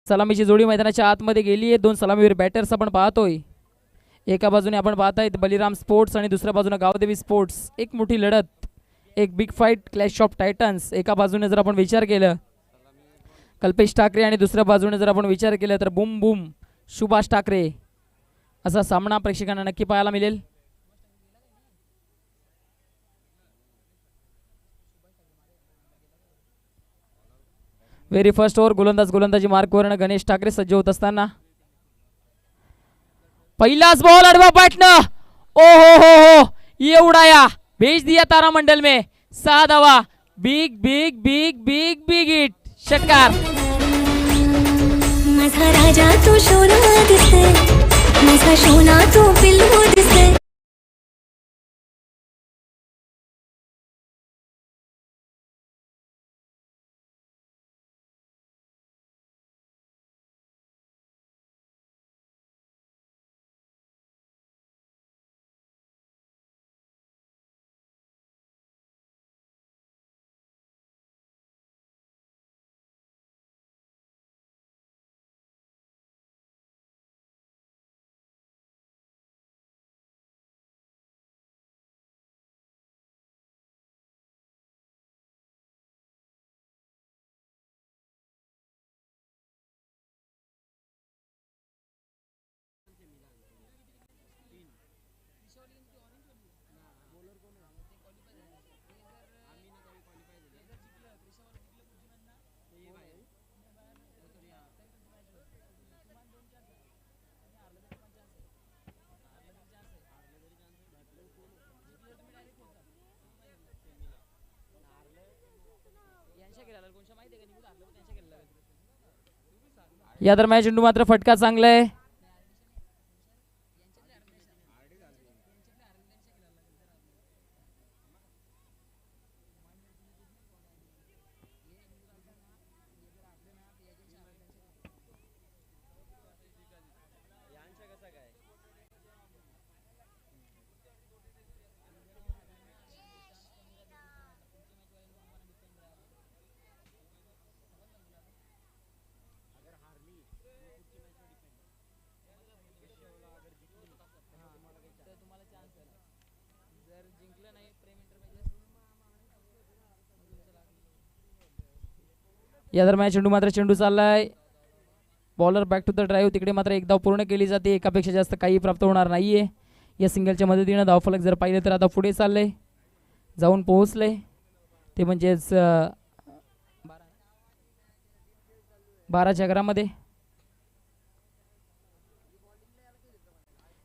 सलामीची जोडी मैदानाच्या आतमध्ये गेली आहे. दोन सलामीवीर बॅटर्स आपण पाहतोय. एका बाजूने आपण पाहतायत बलिराम स्पोर्ट्स आणि दुसऱ्या बाजूने गावदेवी स्पोर्ट्स. एक मोठी लढत, एक big fight, clash of Titans. एका बाजूने जर आपण विचार केलं कल्पेश ठाकरे आणि दुसऱ्या बाजूने जर आपण विचार केला तर बुम बुम सुभाष ठाकरे, असा सामना प्रेक्षकांना नक्की पाहायला मिळेल. व्हेरी फर्स्ट ओव्हर, गोलंदाजी मार्कवरनं गणेश ठाकरे सज्ज होत असताना पहिलाच बॉल अडवा पाटणं. ओ हो हो, एवढा या भेज दिया तारा मंडल में 6 धावा. Big big big big big hit, षटकार. माझा राजा तू सोना दिसते, माझा सोना तू पिल्लू दिसते. या दरम्यान चेंडू मात्र फटका चांगला आहे. या दरम्यान चेंडू चाललाय. Bowler back to the drive. तिकडे मात्र एक धाव पूर्ण केली जाते. एकापेक्षा जास्त काही प्राप्त होणार नाहीये. या सिंगलच्या मदतीनं धावफलक जर पाहिलं तर आता पुढे चाललंय, जाऊन पोहोचले ते म्हणजेच 12च्या घरामध्ये.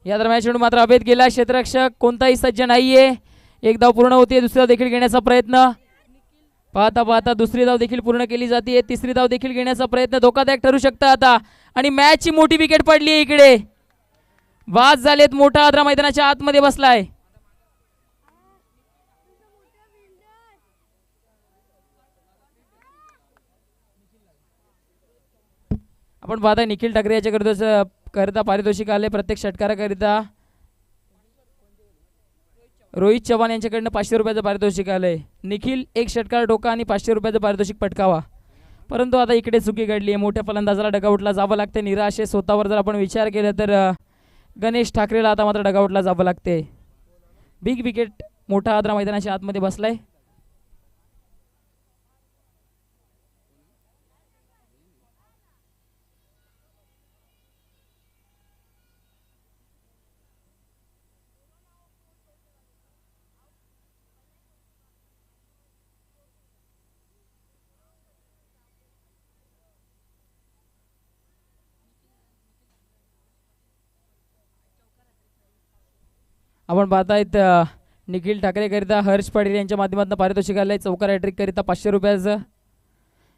या दरम्यान चेंडू मात्र अभेद गेला. क्षेत्ररक्षक कोणताही सज्ज नाहीये. एक धाव पूर्ण होते. दुसरी देखील घेण्याचा प्रयत्न. पाहता पाहता दुसरी धाव देखील पूर्ण केली जाते. तिसरी धाव देखील घेण्याचा प्रयत्न धोकादायक ठरू शकतं आता. आणि मॅचची मोठी विकेट पडली आहे इकडे. वाद झालेत. मोठा आद्रा मैदानाच्या आतमध्ये बसलाय. आपण पाहता निखिल ठाकरे याच्या करता पारितोषिक आले. प्रत्येक षटकाराकरिता रोहित चव्हाण यांच्याकडनं 500 रुपयाचं पारितोषिक आलंय. निखिल एक षटकार डोका आणि 500 रुपयाचं पारितोषिक पटकावा. परंतु आता इकडे चुकी घडली आहे. मोठ्या फलंदाजाला डगआउटला जावं लागते. निराशे स्वतःवर जर आपण विचार केला तर गणेश ठाकरेला आता मात्र डगआउटला जावं लागते. बिग विकेट मोठा आद्रा मैदानाच्या आतमध्ये बसलाय. आपण पाहतायत निखिल ठाकरे करिता हर्ष पाटील यांच्या माध्यमातून पारितोषिक आलंय. चौकार हॅट्रिक करिता 500 रुपयाचं.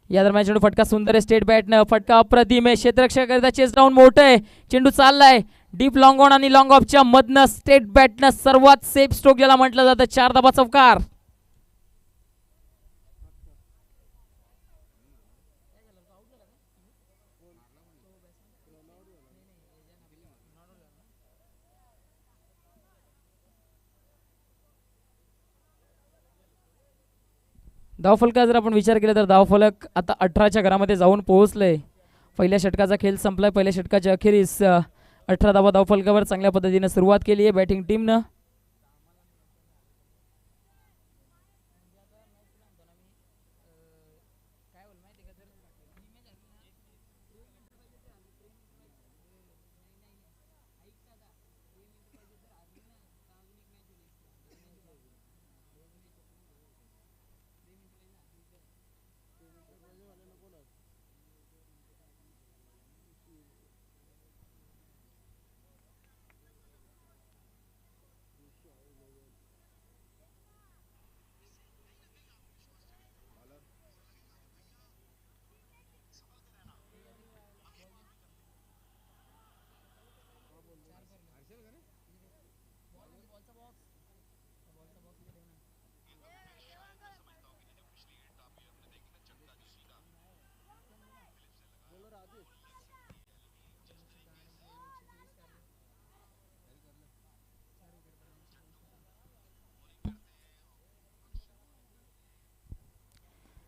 या दरम्यान चेंडू फटका सुंदर आहे. स्टेट बॅटनं फटका अप्रतिम आहे. क्षेत्ररक्षक करिता चेस डाऊन मोठं आहे. चेंडू चाललाय डीप लॉंग ऑन आणि लॉंग ऑफच्या मधनं स्टेट बॅटनं सर्वात सेफ स्ट्रोक ज्याला म्हटलं जातं 4 धाबा चौकार. धावफलका जर आपण विचार केला तर धावफलक आता 18च्या घरामध्ये जाऊन पोहोचले. पहिल्या षटकाचा खेळ संपलाय. पहिल्या षटकाच्या अखेरीस 18 धावा धावफलकावर चांगल्या पद्धतीने सुरुवात केली आहे बॅटिंग टीमनं.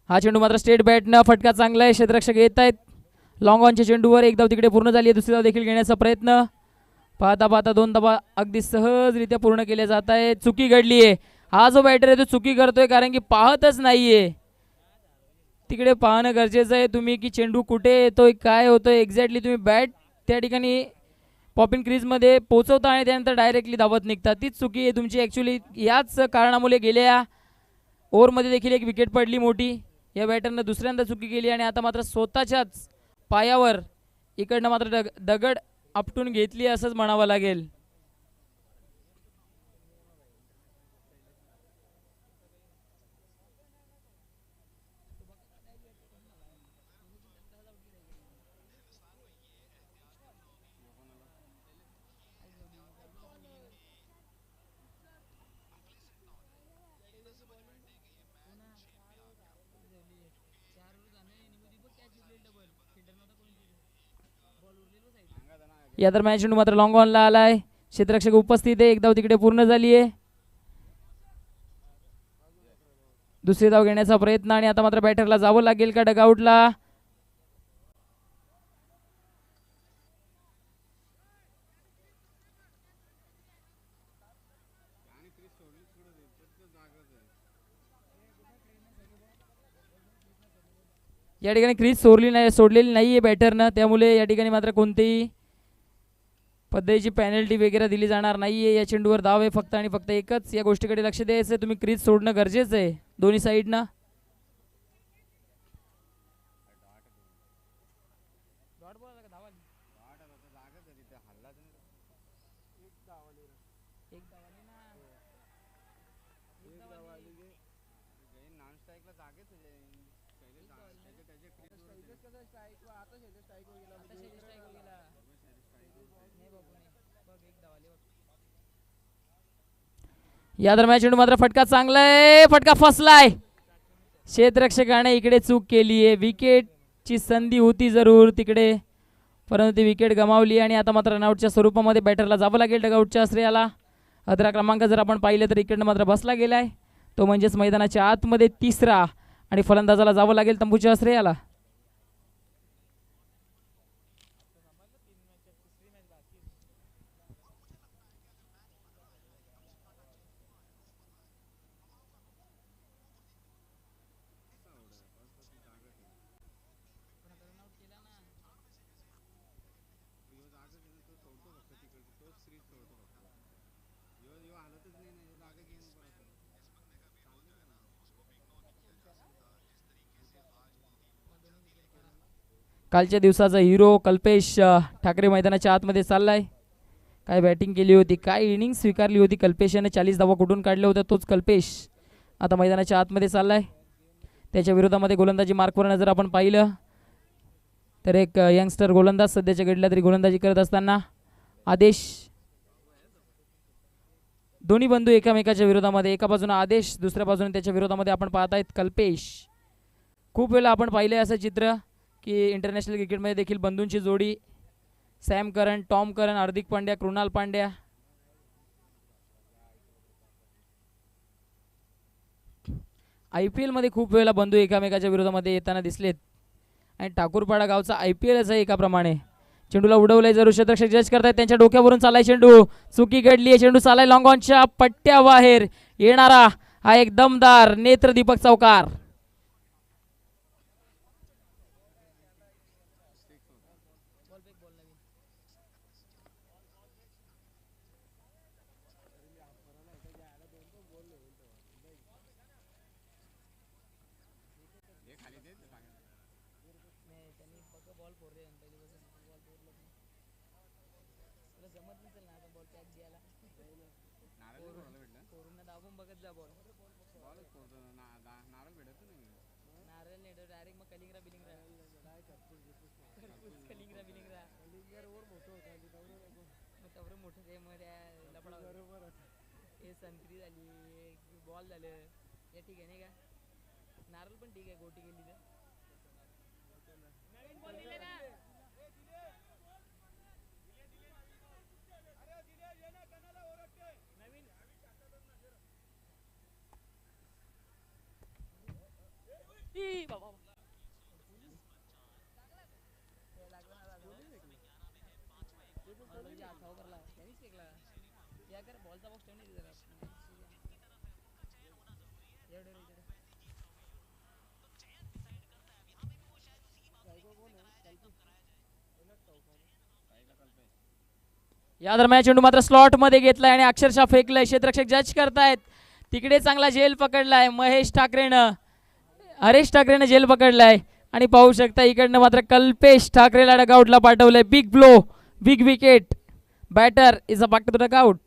हा चेंडू मात्र स्टेट बॅटनं फटका चांगला आहे. क्षेत्ररक्षक येत आहेत लॉंग ऑनच्या चेंडूवर. एक धाव तिकडे पूर्ण झाली आहे. दुसरी धाव देखील घेण्याचा प्रयत्न. पाहता पाहता 2 धावा अगदी सहजरित्या पूर्ण केल्या जात आहे. चुकी घडली आहे. हा जो बॅटर आहे तो चुकी करतोय कारण की पाहतच नाहीये. तिकडे पाहणं गरजेचं आहे तुम्ही की चेंडू कुठे येतोय काय होतोय एक्झॅक्टली. तुम्ही बॅट त्या ठिकाणी पॉपिंग क्रीजमध्ये पोहोचवता आणि त्यानंतर डायरेक्टली धावत निघता. तीच चुकी आहे तुमची ॲक्च्युली. याच कारणामुळे गेल्या ओव्हरमध्ये देखील एक विकेट पडली मोठी. या बॅटरनं दुसऱ्यांदा चुकी केली आणि आता मात्र स्वतःच्याच पायावर इकडनं मात्र दगड आपटून घेतली असंच म्हणावं लागेल. या दरम्यान चेंडू मात्र लॉंग ऑनला आलाय. क्षेत्ररक्षक उपस्थित आहे. एक धाव तिकडे पूर्ण झाली आहे. दुसरी धाव घेण्याचा प्रयत्न आणि आता मात्र बॅटरला जावं लागेल का डगआउटला. या ठिकाणी क्रीज सोडलेली नाहीये बॅटरनं. त्यामुळे या ठिकाणी मात्र कोणतीही पद्धतीची पेनल्टी वगैरे दिली जाणार नाहीये. या चेंडूवर धाव आहे फक्त आणि फक्त एकच. या गोष्टीकडे लक्ष द्यायचं आहे. तुम्ही क्रीज सोडणं गरजेचं आहे दोन्ही साईडनं. या दरम्यान चेंडू मात्र फटका चांगला आहे. फटका फसलाय. क्षेत्ररक्षकाने इकडे चूक केली आहे. विकेटची संधी होती जरूर तिकडे परंतु ती विकेट गमावली आणि आता मात्र रनआउटच्या स्वरूपामध्ये बॅटरला जावं लागेल डगआउटच्या श्रेयाला. 18 क्रमांक जर आपण पाहिलं तर इकडनं मात्र बसला गेलाय. तो म्हणजेच मैदानाच्या आतमध्ये तिसरा आणि फलंदाजाला जावं लागेल तंबूच्या श्रेयाला. कालच्या दिवसाचा हिरो कल्पेश ठाकरे मैदानाच्या आतमध्ये चाललाय. काय बॅटिंग केली होती, काय इनिंग स्वीकारली होती कल्पेशाने. 40 धावा कुठून काढल्या होत्या तोच कल्पेश आता मैदानाच्या आतमध्ये चाललाय. त्याच्या विरोधामध्ये गोलंदाजी मार्कवर जर आपण पाहिलं तर एक यंगस्टर गोलंदाज सध्याच्या घडीला तरी गोलंदाजी करत असताना आदेश. दोन्ही बंधू एकामेकाच्या विरोधामध्ये. एका बाजूने आदेश दुसऱ्या बाजूने त्याच्या विरोधामध्ये आपण पाहतायत कल्पेश. खूप वेळा आपण पाहिलंय असं चित्र की इंटरनॅशनल क्रिकेटमध्ये देखील बंधूंची जोडी सॅम करन, Tom Curran, Hardik Pandya, Krunal Pandya. IPL मध्ये खूप वेळेला बंधू एकामेकाच्या विरोधामध्ये येताना दिसलेत आणि ठाकूरपाडा गावचा IPLच आहे एकाप्रमाणे. चेंडूला उडवलंय जरूर क्षेत्ररक्षक जज करतायत त्यांच्या डोक्यावरून चालाय चेंडू चुकी घडली आहे चेंडू चालाय लॉंग ऑनच्या पट्ट्याबाहेर येणारा हा एक दमदार नेत्रदीपक चौकार. संत्री झाली बॉल झालं या ठीक आहे नाही का नारळ पण ठीक आहे गोटी गेली तर बॉलचा बॉक्स ठेवून जरा या दरम्यान चेंडू मात्र स्लॉट मध्ये घेतलाय आणि अक्षरशः फेकलाय क्षेत्ररक्षक जज करतायत. तिकडे चांगला झेल पकडलाय महेश ठाकरेनं हरेश ठाकरेनं झेल पकडलाय आणि पाहू शकता इकडनं मात्र कल्पेश ठाकरेला डगआउटला पाठवलंय. Big blow big wicket batter is a back to the dugout.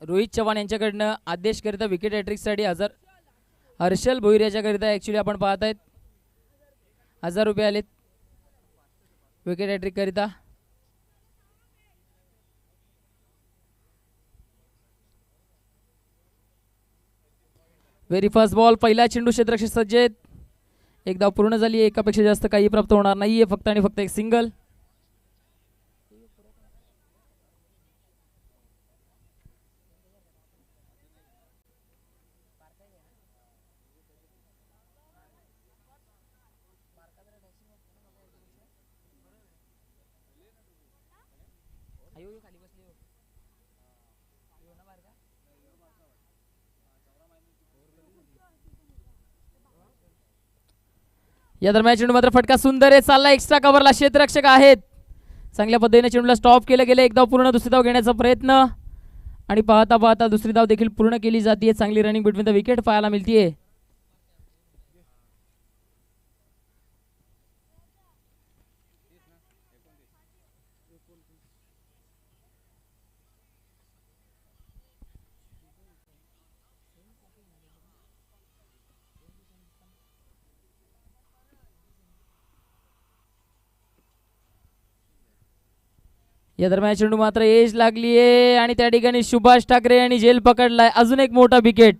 Rohit Chavan यांच्याकडनं आदेश करिता विकेट हॅट्रिकसाठी हर्षल भोईर याच्याकरिता ॲक्च्युली आपण पाहत आहेत 1000 रुपये आलेत विकेट हॅट्रिक करिता. व्हेरी फर्स्ट बॉल पहिला चेंडू क्षेत्ररक्षक सज्ज आहेत. एक धाव पूर्ण झाली आहे. एकापेक्षा जास्त काही प्राप्त होणार नाहीये फक्त आणि फक्त एक सिंगल. या दरम्यान चेंडू मात्र फटका सुंदर आहे चालला एक्स्ट्रा कव्हरला क्षेत्ररक्षक आहेत. चांगल्या पद्धतीने चेंडूला स्टॉप केलं गेलं. एक धाव पूर्ण दुसरी धाव घेण्याचा प्रयत्न आणि पाहता पाहता दुसरी धाव देखील पूर्ण केली जाते. चांगली रनिंग बिटवीन द विकेट पाहायला मिळतीये. या दरम्यान चेंडू मात्र एज लागलीये आणि त्या ठिकाणी सुभाष ठाकरे यांनी झेल पकडलाय. अजून एक मोठा विकेट.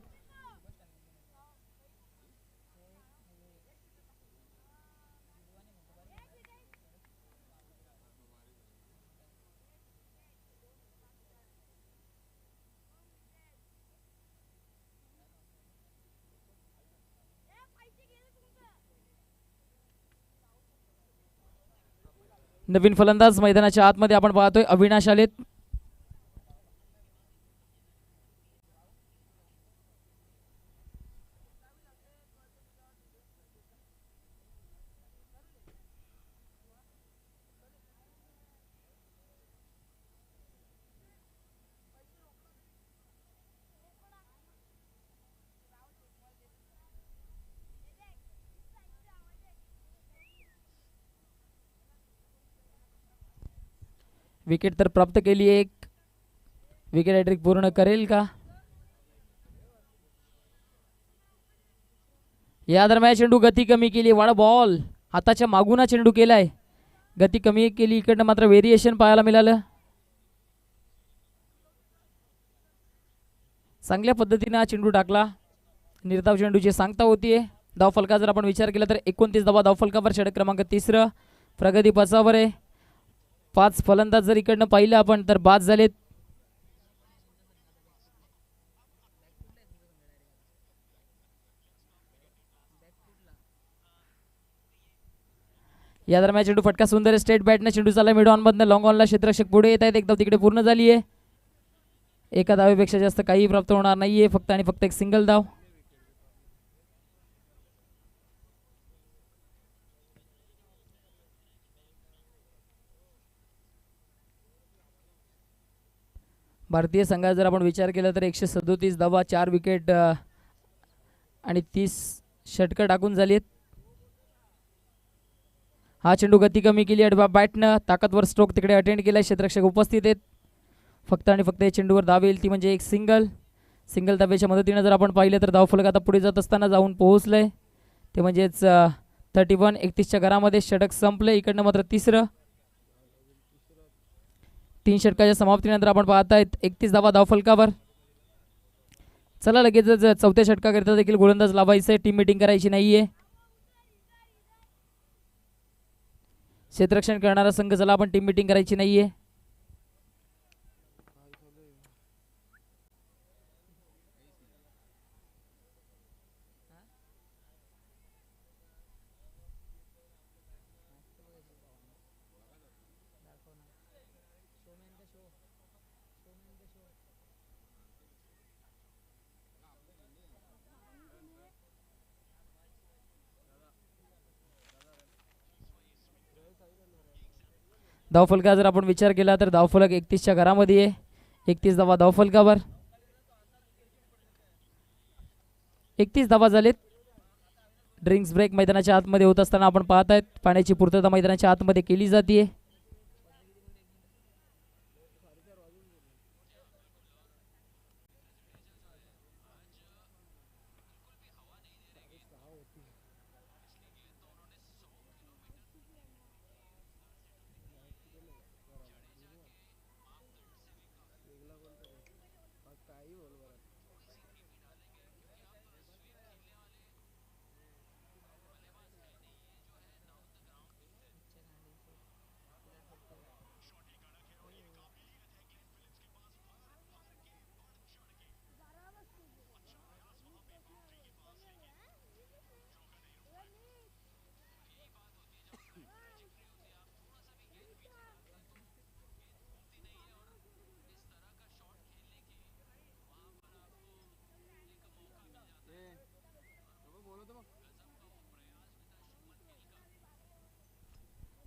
नवीन फलंदाज मैदानाच्या आतमध्ये आपण पाहतोय अविनाश आलेत. विकेट तर प्राप्त केली. एक विकेट हॅट्रिक पूर्ण करेल का? या दरम्यान चेंडू गती कमी केली. वाडा बॉल हाताच्या मागून हा चेंडू केलाय. गती कमी केली. इकडनं मात्र व्हेरिएशन पाहायला मिळालं. चांगल्या पद्धतीने हा चेंडू टाकला. निर्धाव चेंडूची सांगता होतीये. धावफलका जर आपण विचार केला तर 29 धावा धावफलकावर. षटक क्रमांक 3. प्रगती पचावर आहे. 5 फलंदाज जर इकडनं पाहिलं आपण तर बाद झालेत. या दरम्यान चेंडू फटका सुंदर स्ट्रेट बॅटने चेंडू चालला मिड ऑन मधनं लॉंग ऑनला. क्षेत्ररक्षक पुढे येत आहेत. एकदा तिकडे पूर्ण झाली आहे. एका धावेपेक्षा जास्त काही प्राप्त होणार नाहीये. फक्त आणि फक्त एक सिंगल धाव. भारतीय संघात जर आपण विचार केला तर 137 धावा, 4 विकेट आणि 30 षटकं टाकून झाली आहेत. हा चेंडू गती कमी केली. बॅटनं ताकदवर स्ट्रोक तिकडे अटेंड केलाय. क्षेत्ररक्षक उपस्थित आहेत. फक्त आणि फक्त या चेंडूवर धाव येईल ती म्हणजे एक सिंगल धावेच्या मदतीनं जर आपण पाहिलं तर धावफलक आता पुढे जात असताना जाऊन पोहोचलंय. ते म्हणजेच 31. 31च्या घरामध्ये षटक संपले. इकडनं मात्र 3 षटकाच्या समाप्तीनंतर आपण पाहतायत 31 धावा धावफलकावर. चला लगेचच चौथ्या षटकाकरिता देखील गोलंदाज लावायचंय. टीम मिटिंग करायची नाहीये. क्षेत्ररक्षण करणारा संघ चला आपण टीम मिटिंग करायची नाहीये. धावफलका जर आपण विचार केला तर धावफलक 31च्या घरामध्ये आहे. 31 धावा धावफलकावर. 31 धावा झालेत. ड्रिंक्स ब्रेक मैदानाच्या आतमध्ये होत असताना आपण पाहतायत पाण्याची पूर्तता मैदानाच्या आतमध्ये केली जाते.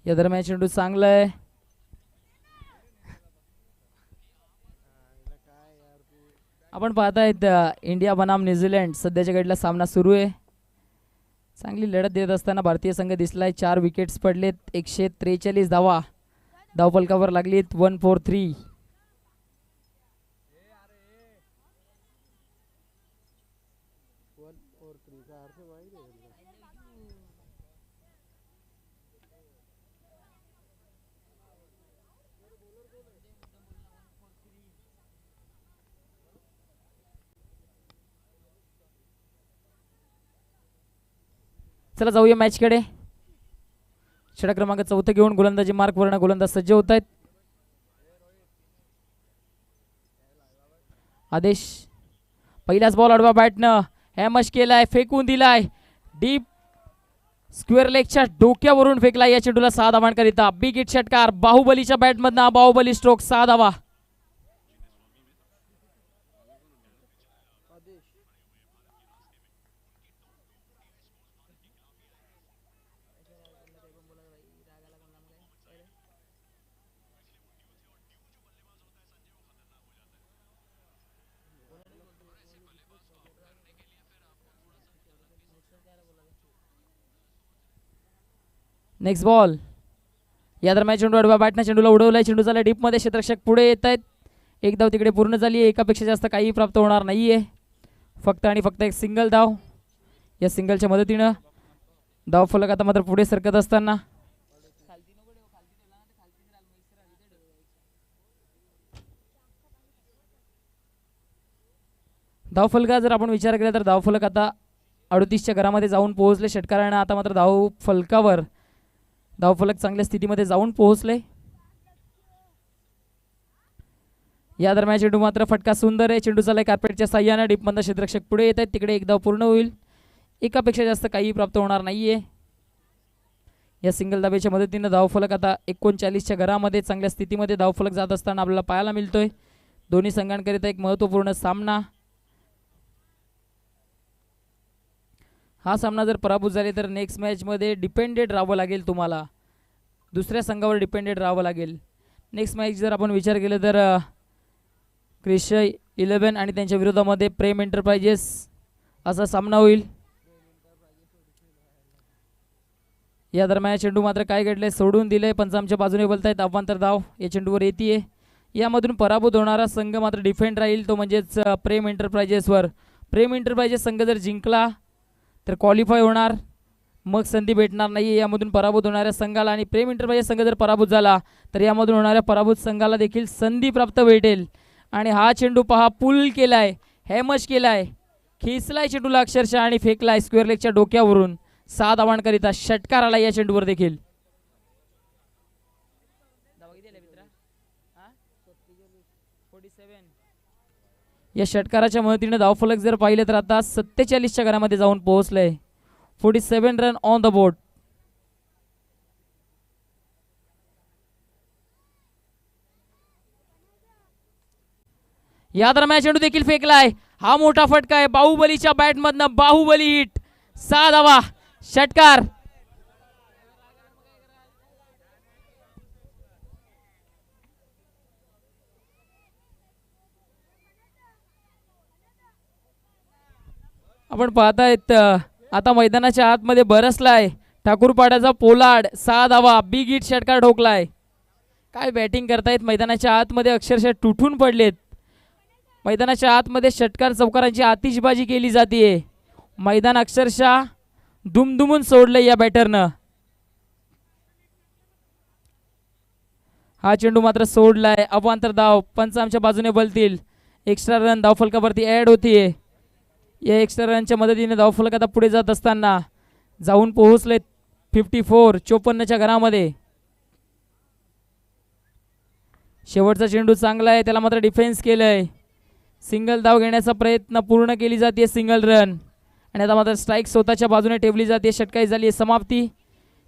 या दरम्यान चेंडू चांगला आहे. आपण पाहतायत इंडिया बनाम न्यूझीलंड सध्याच्या घडीला सामना सुरू आहे. चांगली लढत देत असताना भारतीय संघ दिसलाय. 4 विकेट्स पडलेत. 143 धावा धावफलकावर लागलीत. 143. चला जाऊया मॅचकडे. षटक क्रमांक 4 घेऊन गोलंदाजी मार्कवरनं गोलंदाज सज्ज होत आहेत. आदेश. पहिलाच बॉल आडवा बॅटनं हॅमश केलाय. फेकून दिलाय. डीप स्क्वेअर लेगच्या डोक्यावरून फेकला. या चेंडूला 6 धावांकरिता बिग हिट षटकार. बाहुबलीच्या बॅटमधनं बाहुबली स्ट्रोक. 6 धावा. Next ball. या दरम्यान चेंडू आडवा बॅटनं चेंडूला उडवलाय. चेंडू झाला डीपमध्ये. क्षेत्ररक्षक पुढे येत आहेत. एक धाव तिकडे पूर्ण झाली आहे. एकापेक्षा जास्त काही प्राप्त होणार नाही आहे. फक्त आणि फक्त एक सिंगल धाव. या सिंगलच्या मदतीनं धाव फलक आता मात्र पुढे सरकत असताना धाव फलका जर आपण विचार केला तर धाव फलक आता 38च्या घरामध्ये जाऊन पोहोचले. षटकारानं आता मात्र धाव फलकावर धाव फलक चांगल्या स्थितीमध्ये जाऊन पोहोचले. या दरम्यान चेंडू मात्र फटका सुंदर आहे. चेंडू चाललाय कार्पेटच्या साह्यानं. डीपमधनं क्षेत्ररक्षक पुढे येत आहेत. तिकडे एक धाव पूर्ण होईल. एकापेक्षा जास्त काही प्राप्त होणार नाहीये. या सिंगल धावेच्या मदतीनं धावफलक आता 39च्या घरामध्ये चांगल्या स्थितीमध्ये धावफलक जात असताना आपल्याला पाहायला मिळतोय. दोन्ही संघांकरिता एक महत्त्वपूर्ण सामना. हा सामना जर पराभूत झाले तर नेक्स्ट मॅचमध्ये डिपेंडेड राहावं लागेल. तुम्हाला दुसऱ्या संघावर डिपेंडेड राहावं लागेल. नेक्स्ट मॅच जर आपण विचार केला तर क्रिश 11 आणि त्यांच्या विरोधामध्ये प्रेम एंटरप्राइजेस असा सामना होईल. या दरम्यान चेंडू मात्र काय घडले सोडून दिले. पंचांच्या बाजूने बोलतायत. अवांतर धाव या चेंडूवर येते. यामधून पराभूत होणारा संघ मात्र डिफेंड राहील. तो म्हणजेच प्रेम एंटरप्राइजेसवर. प्रेम एंटरप्राइजेस संघ जर जिंकला तर क्वालिफाय होणार. मग संधी भेटणार नाही यामधून पराभूत होणाऱ्या संघाला. आणि प्रेम एंटरप्राइजेस संघ जर पराभूत झाला तर यामधून होणाऱ्या पराभूत संघाला देखील संधी प्राप्त भेटेल. आणि हा चेंडू पहा पुल केलाय. हॅमच केलाय. खेचलाय चेंडूला अक्षरशः आणि फेकलाय स्क्वेअर लेगच्या डोक्यावरून. 6 धावांकरिता षटकार आला या चेंडूवर देखील. या षटकाराच्या मदतीने धावफलक जर पाहिले तर आता 47च्या घरामध्ये जाऊन पोहोचलंय. 47 रन ऑन द बोर्ड. या दरम्यान चेंडू देखील फेकलाय. हा मोठा फटका आहे बाहुबलीच्या बॅटमधनं. बाहुबली हिट. 6 धावा. षटकार. आपण पाहतायत आता मैदानाच्या आतमध्ये बरसलाय ठाकूरपाड्याचा पोलाड. 6 धावा. बिग हिट षटकार ठोकलाय. काय बॅटिंग करतायत मैदानाच्या आतमध्ये. अक्षरशः तुटून पडलेत. मैदानाच्या आतमध्ये षटकार चौकारांची आतिषबाजी केली जाते. मैदान अक्षरशः दुमदुमून सोडलंय या बॅटरनं. हा चेंडू मात्र सोडलाय. अवांतर धाव. पंच आमच्या बाजूने बोलतील. एक्स्ट्रा रन धावफलकावरती ॲड होतीये. या एक्स्ट्रा रनच्या मदतीने धावफलक आता पुढे जात असताना जाऊन पोहोचले 54. 54च्या घरामध्ये. शेवटचा चेंडू चांगला आहे. त्याला मात्र डिफेन्स केलंय. सिंगल धाव घेण्याचा प्रयत्न पूर्ण केली जाते. Single run. आणि आता मात्र स्ट्राईक स्वतःच्या बाजूने ठेवली जाते. षटकाई झाली समाप्ती.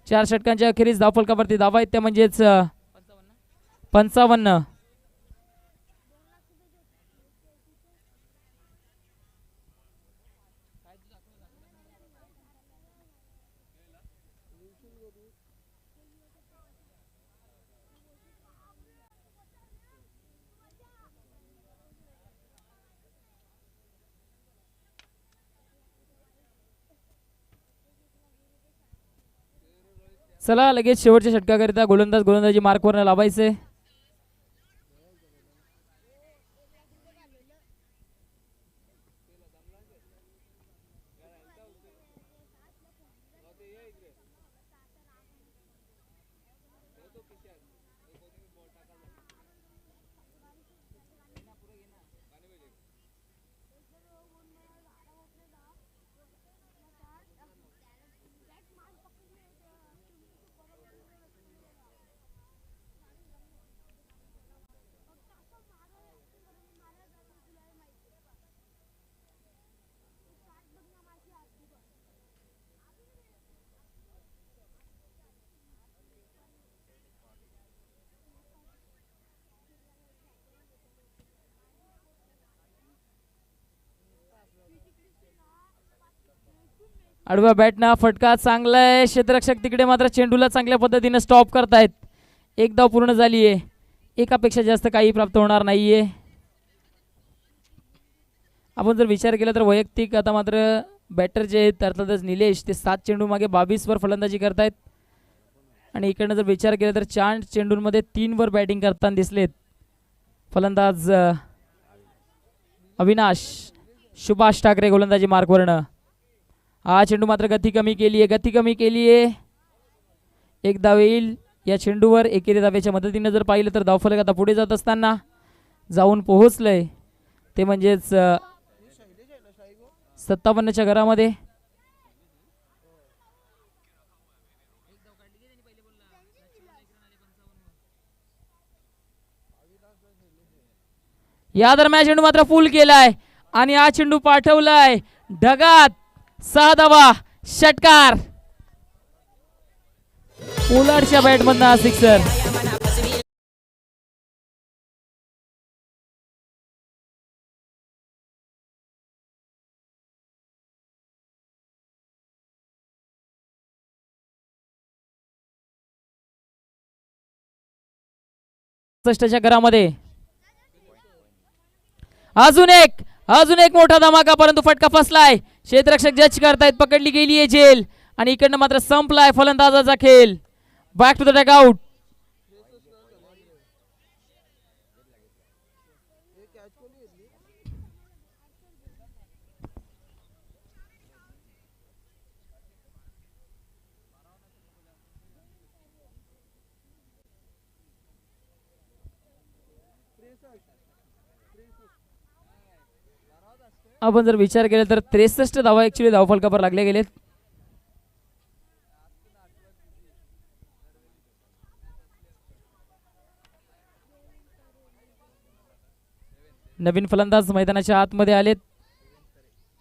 4 षटकांच्या अखेरीस धावफलकावरती धावा आहेत त्या म्हणजेच 55. चला लगेच शेवटच्या षटकाकरिता गोलंदाजी मार्कवर लावायचे. आडव्या बॅटना फटका चांगला आहे. क्षेत्ररक्षक तिकडे मात्र चेंडूला चांगल्या पद्धतीने स्टॉप करतायत. एक धाव पूर्ण झाली आहे. एकापेक्षा जास्त काही प्राप्त होणार नाहीये. आपण जर विचार केला तर वैयक्तिक आता मात्र बॅटर जे आहेत अर्थातच निलेश ते 7 चेंडू मागे 22 वर फलंदाजी करतायत. आणि इकडनं जर विचार केला तर 4 चेंडूंमध्ये 3 वर बॅटिंग करताना दिसलेत फलंदाज अविनाश. सुभाष ठाकरे गोलंदाजी मार्कवरनं. हा चेंडू मात्र गती कमी केली आहे. एक धाव येईल या चेंडूवर. एकेरी धावेच्या मदतीने जर पाहिलं तर धावफलक आता पुढे जात असताना जाऊन पोहोचलंय ते म्हणजेच 57च्या घरामध्ये. या दरम्यान चेंडू मात्र फुल केलाय आणि हा चेंडू पाठवलाय ढगात. 6 धावा. षटकार. पोलार्डच्या बॅटमधनं हा सिक्सर. च्या घरामध्ये अजून एक मोठा धमाका, परंतु फटका फसलाय. क्षेत्ररक्षक जज करतायत. पकडली गेली आहे झेल आणि इकडनं मात्र संपलाय फलंदाजाचा खेळ. Back to the dugout. आपण जर विचार केला तर 63 धावा ऍक्च्युली धावफलकावर लागले गेलेत. नवीन फलंदाज मैदानाच्या आतमध्ये आलेत.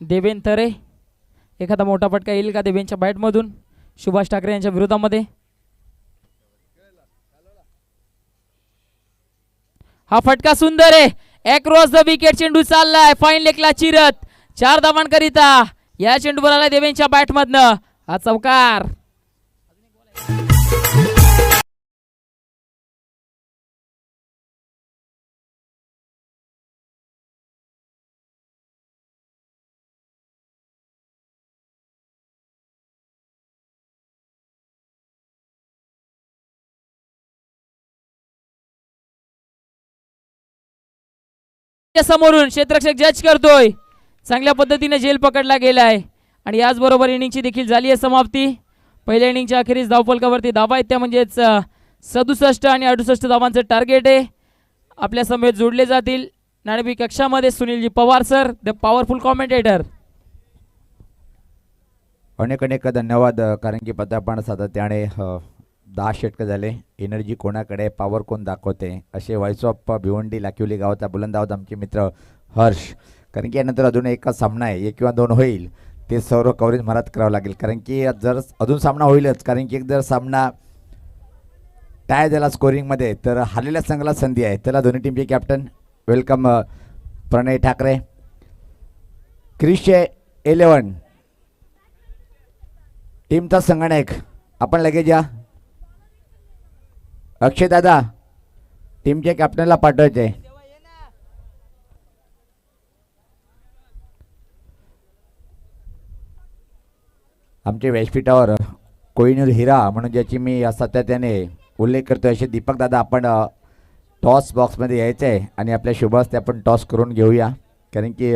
देवेन तरे. एखादा मोठा फटका येईल का देवेनच्या बॅटमधून सुभाष ठाकरे यांच्या विरोधामध्ये. हा फटका सुंदर आहे. अक्रॉस द विकेट चेंडू चाललाय फाईन लेगला चिरत. 4 धावांकरिता या चेंडूवर आलाय देवेनच्या बॅटमधनं हा चौकार. समोरून क्षेत्ररक्षक जज करतोय. चांगल्या पद्धतीने झेल पकडला गेलाय आणि याचबरोबर इनिंगची देखील झाली आहे समाप्ती. पहिल्या इनिंगच्या अखेरीस धावफलकावरती धावा आहेत त्या म्हणजेच 67 आणि 68 धावांचं टार्गेट आहे. आपल्या समेत जोडले जातील नाणेफेक कक्षामध्ये Sunilji Pawar sir, the powerful commentator. अनेक अनेक धन्यवाद. कारण की पदार्पण सातत्याने 10 षटकं झाले. एनर्जी कोणाकडे, पॉवर कोण दाखवते, असे व्हॉइस ऑफ भिवंडी लाकिवली गावाचा बुलंद आहोत आमचे मित्र हर्ष. कारण की यानंतर अजून एक सामना आहे, 1 किंवा 2 होईल ते सर्व कव्हरेज मरात करावं लागेल. कारण की जर अजून सामना होईलच, कारण की एक जर सामना टाय झाला स्कोरिंगमध्ये तर हारलेल्या संघाला संधी आहे. त्याला दोन्ही टीमचे कॅप्टन वेलकम प्रणय ठाकरे. क्रिशे 11 टीमचा संगणक आपण लगेच या. अक्षय दादा टीमच्या कॅप्टनला पाठवायचे. आमचे व्यासपीठावर कोहिनूर हिरा म्हणून ज्याची मी सातत्याने उल्लेख करतो असे दीपक दादा आपण टॉस बॉक्समध्ये यायचं आहे आणि आपल्या शुभ हस्ते आपण टॉस करून घेऊया. कारण की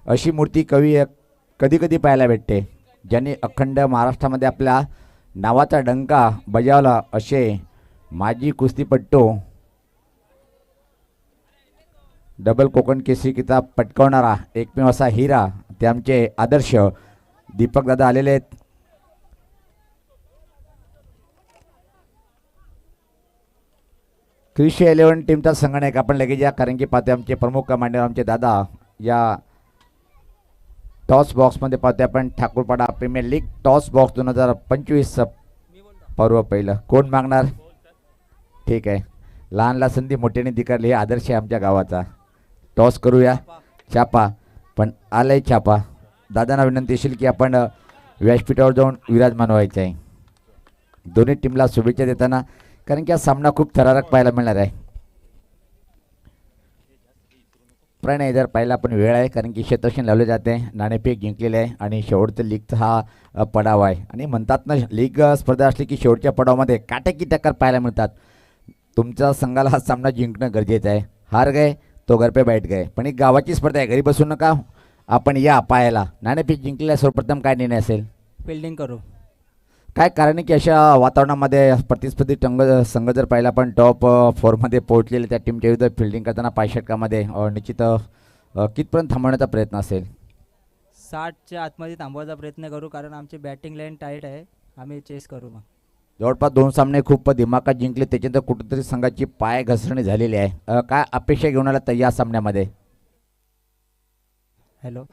अशी मूर्ती कधी कधी पाहायला भेटते ज्यांनी अखंड महाराष्ट्रामध्ये आपल्या नावाचा डंका बजावला. असे माजी कुस्तीपट्टू, डबल कोकण केसरी किताब पटकावणारा एकमेव असा हिरा, ते आमचे आदर्श दीपक दादा आलेले आहेत. क्रिशे 11 टीमचा संगणक आपण लगेच या. कारण की पाहते आमचे प्रमुख कमांडर आमचे दादा या टॉस बॉक्समध्ये पाहते आपण Thakurpada premier league toss box 2025 पर्व पहिलं. कोण मागणार? ठीक आहे, लहानला संधी मोठ्याने दिकारली. हे आदर्श आहे आमच्या गावाचा. टॉस करूया. छापा पण आलाय छापा. दादांना विनंती असेल की आपण व्यासपीठावर जाऊन विराजमान व्हायचं आहे. दोन्ही टीमला शुभेच्छा देताना, कारण की हा सामना खूप थरारक पाहायला मिळणार आहे. प्रणय जर पाहिला पण वेळ आहे, कारण की क्षेत्ररक्षण लावले जाते, नाणेफेक जिंकलेले आहे आणि शेवटचं लीगचा हा पडाव आहे. आणि म्हणतात ना, लीग स्पर्धा असली की शेवटच्या पडावामध्ये काटेकी टक्कर पाहायला मिळतात. तुमच्या संघाला हा सामना जिंकणं गरजेचं आहे. हार गए तो घर पे बैठ गए, पण एक गावाची स्पर्धा आहे, घरी बसून नका आपण या पाहायला. नाणेफेक जिंकलेल्या सर्वप्रथम काय निर्णय असेल? फिल्डिंग करू. काय कारण आहे की अशा वातावरणामध्ये प्रतिस्पर्धी संघ जर पाहिला पण टॉप फोरमध्ये पोहोचलेले त्या टीमच्या विरुद्ध फिल्डिंग करताना पायषटकामध्ये निश्चित कितपर्यंत थांबवण्याचा प्रयत्न असेल? 60च्या आतमध्ये थांबवायचा प्रयत्न करू, कारण आमची बॅटिंग लाईन टाईट आहे. आम्ही चेस करू. मग जवळपास 2 सामने खूप दिमागात जिंकले, त्याच्यानंतर कुठेतरी संघाची पाय घसरणी झालेली आहे. काय अपेक्षा घेऊन आला तर या सामन्यामध्ये? हॅलो,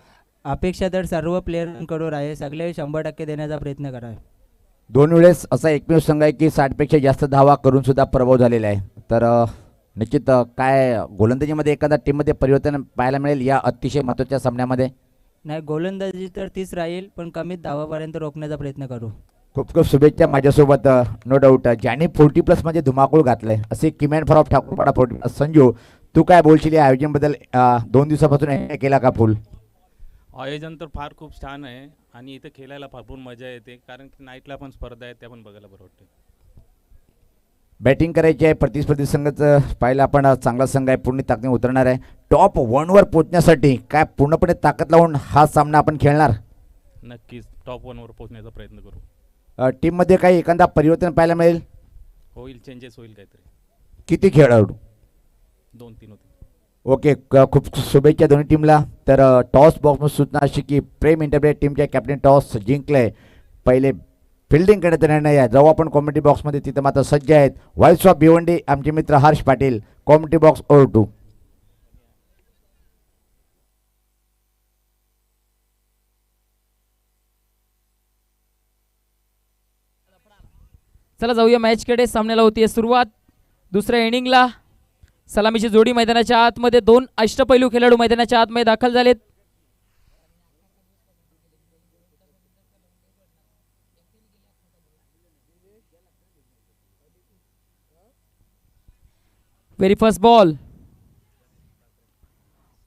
अपेक्षा तर सर्व प्लेयरांकडून आहे. सगळे 100% देण्याचा प्रयत्न करा. 2 वेळेस असा एकमेव संघ आहे की 60पेक्षा जास्त धावा करून सुद्धा पराभव झालेला आहे. तर निश्चित काय गोलंदाजीमध्ये एखादा टीममध्ये परिवर्तन पाहायला मिळेल या अतिशय महत्त्वाच्या सामन्यामध्ये? नाही, गोलंदाजी तर तीच राहील, पण कमीत धावापर्यंत रोखण्याचा प्रयत्न करू. खूप खूप शुभेच्छा माझ्यासोबत. नो डाऊट ज्याने 40+ मध्ये धुमाकूळ घातलंय असे किमॅन फॉर ऑफ ठाकूरपाडा 40+. संजू, तू काय बोलशील या आयोजनाबद्दल? 2 दिवसापासून हे केला का फुल? आयोजन तर फार खूप छान आहे आणि इथे खेळायला भरपूर मजा येते, कारण की नाईटला पण स्पर्धा आहेत, त्या पण बघायला बरं वाटते. बॅटिंग करायची आहे, प्रतिस्पर्धी संघाचं पाहिलं आपण चांगला संघ आहे, पूर्ण ताकदीने उतरणार आहे. टॉप 1वर पोहोचण्यासाठी काय पूर्णपणे ताकद लावून हा सामना आपण खेळणार? नक्कीच टॉप 1वर पोहोचण्याचा प्रयत्न करू. टीममध्ये काही एखादा परिवर्तन पाहायला मिळेल? होईल, चेंजेस होईल काहीतरी. किती खेळाडू? 2-3 होते. ओके, खूप शुभेच्छा दोन्ही टीमला. तर टॉस बॉक्स सूचना अशी की प्रेम इंटरप्रेट टीमच्या कॅप्टन टॉस जिंकले. पहिले फिल्डिंग करण्याचा निर्णय आहे. जाऊ आपण कॉमेडी बॉक्समध्ये, तिथं मात्र सज्ज आहेत व्हाईस ऑफ भिवंडी आमचे मित्र Harsh Patil. Comedy box over two. चला जाऊया मॅचकडे. सामन्याला होतीये सुरुवात. दुसऱ्या इनिंगला सलामीची जोडी मैदानाच्या आतमध्ये, 2 अष्टपैलू खेळाडू मैदानाच्या आतमध्ये दाखल झालेत. Very first ball.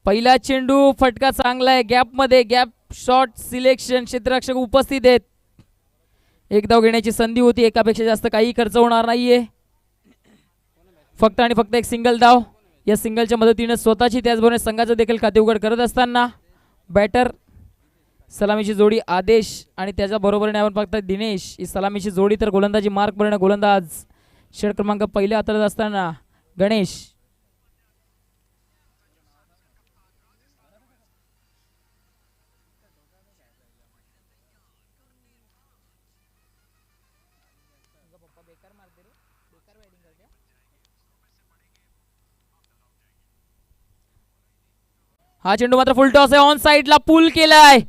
पहिला चेंडू, फटका चांगला आहे गॅपमध्ये. गॅप शॉट सिलेक्शन, क्षेत्ररक्षक उपस्थित आहेत. एक धाव घेण्याची संधी होती, एकापेक्षा जास्त काही खर्च होणार नाहीये. फक्त आणि फक्त एक सिंगल धाव. या सिंगलच्या मदतीने स्वतःची त्याचबरोबर संघाचं देखील खाते उघड करत असताना बॅटर सलामीची जोडी आदेश आणि त्याच्या बरोबरीने आपण बघता दिनेश ही सलामीची जोडी. तर गोलंदाजी मार्क बरणे गोलंदाज षट क्रमांक पहिल्या हाताळत असताना गणेश. हा चेंडू मात्र फुल टॉस आहे, ऑन साइडला पुल केलाय.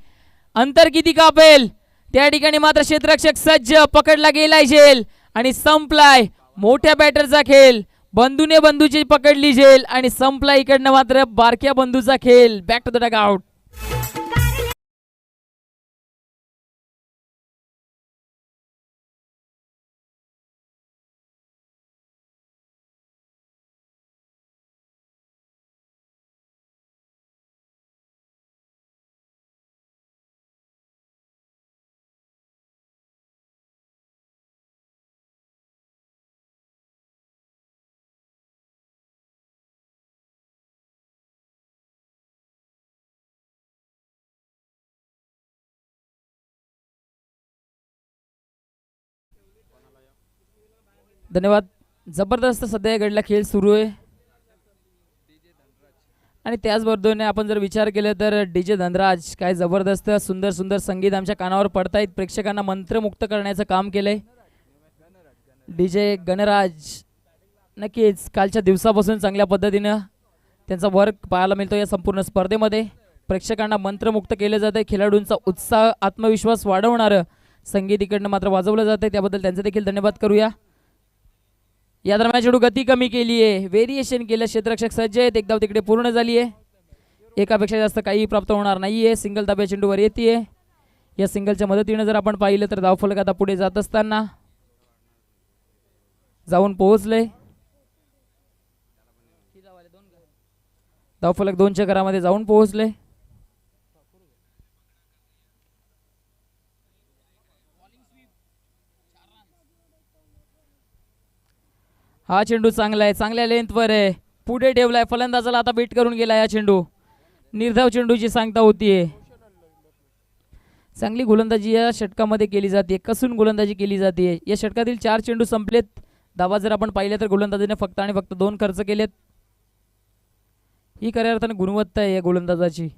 अंतर किती कापेल त्या ठिकाणी मात्र क्षेत्ररक्षक सज्ज. पकडला गेलाय झेल आणि संपलाय. मोठ्या बॅटरचा खेळ, बंधूने बंधूची पकडली झेल आणि संपला इकडनं मात्र बारक्या बंधूचा खेळ. Back to the dugout. धन्यवाद. जबरदस्त सध्या या गडला खेळ सुरू आहे आणि त्याचबरोबर आपण जर विचार केला तर डीजे धनराज काय जबरदस्त सुंदर सुंदर संगीत आमच्या कानावर पडतायत. प्रेक्षकांना मंत्रमुक्त करण्याचं काम केलंय डीजे गणराज. नक्कीच कालच्या दिवसापासून चांगल्या पद्धतीनं त्यांचा वर्क पाहायला मिळतो या संपूर्ण स्पर्धेमध्ये. प्रेक्षकांना मंत्रमुक्त केलं जातं. खेळाडूंचा उत्साह आत्मविश्वास वाढवणारं संगीत इकडनं मात्र वाजवलं जातं, त्याबद्दल त्यांचे देखील धन्यवाद करूया. या दरम्यान चेंडू गती कमी केली आहे, व्हेरिएशन केलं. क्षेत्ररक्षक सज्ज आहेत. एक धाव तिकडे पूर्ण झाली आहे. एकापेक्षा जास्त काही प्राप्त होणार नाहीये. सिंगल धाब्या चेंडूवर येते. या सिंगलच्या मदतीने जर आपण पाहिलं तर धावफलक आता पुढे जात असताना जाऊन पोहोचले. धावफलक 2च्या घरामध्ये जाऊन पोहोचले. हा चेंडू चांगला आहे, चांगल्या लेंथवर आहे, पुढे ठेवलाय, फलंदाजाला आता बीट करून गेला हा चेंडू. निर्धाव चेंडूची सांगता होतीये. चांगली गोलंदाजी या षटकामध्ये केली जाते, कसून गोलंदाजी केली जाते. या षटकातील 4 चेंडू संपलेत. धावा जर आपण पाहिल्या तर गोलंदाजीने फक्त आणि फक्त 2 खर्च केलेत. ही खऱ्या अर्थाने गुणवत्ता आहे या गोलंदाजाची.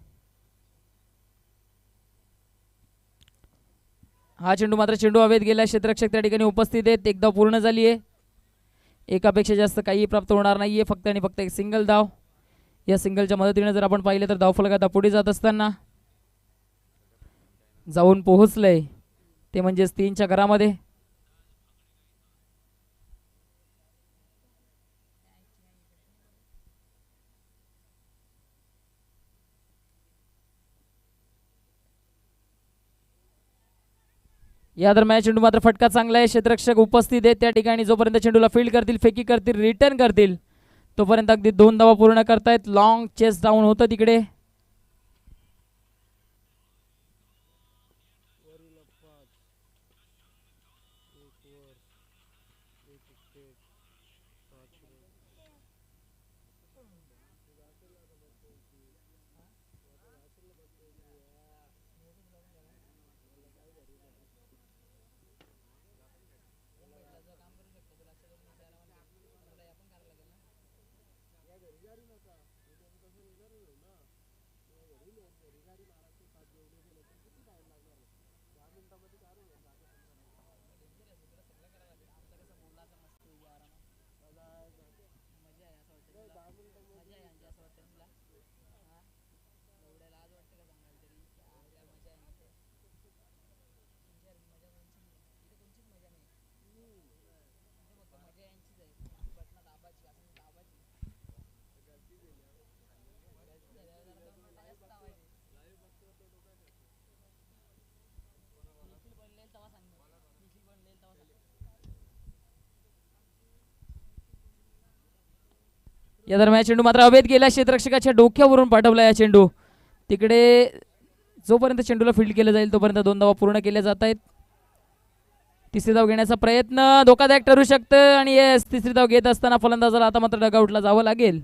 हा चेंडू मात्र चेंडू हवेत गेला. क्षेत्ररक्षक त्या ठिकाणी उपस्थित आहेत. एक धाव पूर्ण झाली आहे. एकापेक्षा जास्त काही प्राप्त होणार नाहीये, फक्त आणि फक्त एक सिंगल धाव. या सिंगलच्या मदतीने जर आपण पाहिलं तर धावफलक आता पुढे जात असताना जाऊन पोहोचलंय, ते म्हणजेच 3च्या घरामध्ये. या दरम्यान चेंडू मात्र फटका चांगला आहे. क्षेत्ररक्षक उपस्थित आहेत त्या ठिकाणी. जोपर्यंत चेंडूला फील्ड करतील, फेकी करतील, रिटर्न करतील, तोपर्यंत अगदी 2 धावा पूर्ण करतायत. लॉंग चेस डाऊन होतं तिकडे. या दरम्यान चेंडू मात्र हवेत गेला. क्षेत्ररक्षकाच्या डोक्यावरून पाठवला या चेंडू तिकडे. जोपर्यंत चेंडूला फील्ड केलं जाईल तोपर्यंत 2 धावा पूर्ण केल्या जात आहेत. तिसरी धाव घेण्याचा प्रयत्न धोकादायक ठरू शकतं आणि येस, तिसरी धाव घेत असताना फलंदाजाला आता मात्र डगआउटला जावं लागेल.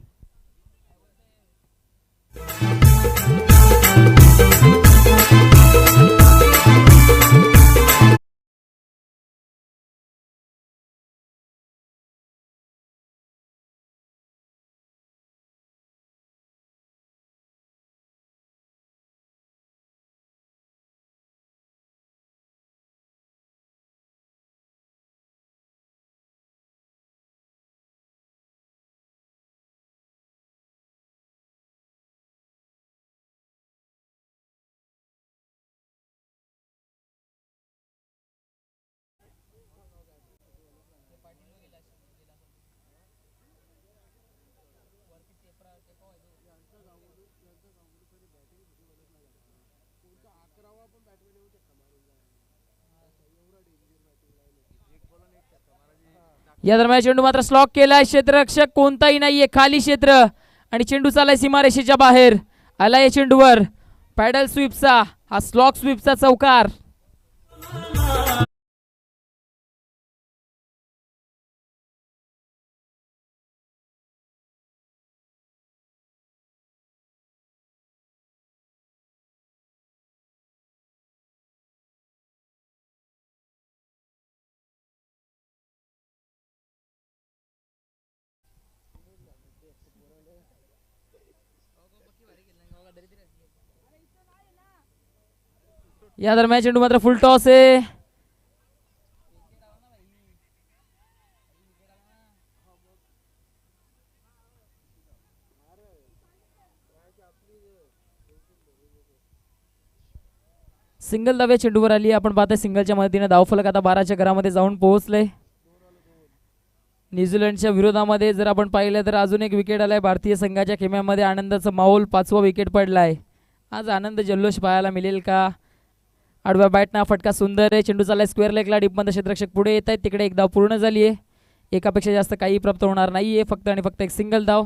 या दरम्यान चेंडू मात्र स्लॉक केलाय. क्षेत्ररक्षक कोणताही नाहीये, खाली क्षेत्र आणि चेंडू चालाय सीमारेषेच्या बाहेर. आलाय चेंडूवर पॅडल स्वीपचा हा स्लॉक स्वीपचा चौकार. या दरम्यान चेंडू मात्र फुल टॉस आहे. सिंगल धाव चेंडूवर आली. आपण पाहतोय सिंगलच्या मदतीने धावफलक आता 12च्या घरामध्ये जाऊन पोहोचले. न्यूझीलंडच्या विरोधामध्ये जर आपण पाहिलं तर अजून एक विकेट आलाय भारतीय संघाच्या खेम्यामध्ये. आनंदाचा माहोल, 5वा विकेट पडलाय. आज आनंद जल्लोष पाहायला मिळेल का? आडव्या बॅटना फटका सुंदर आहे. चेंडू चाललाय स्क्वेअर लेगला. डीपमध्ये क्षेत्ररक्षक पुढे येत आहेत. तिकडे एक धाव पूर्ण झाली आहे. एकापेक्षा जास्त काही प्राप्त होणार नाहीये, फक्त आणि फक्त एक सिंगल धाव.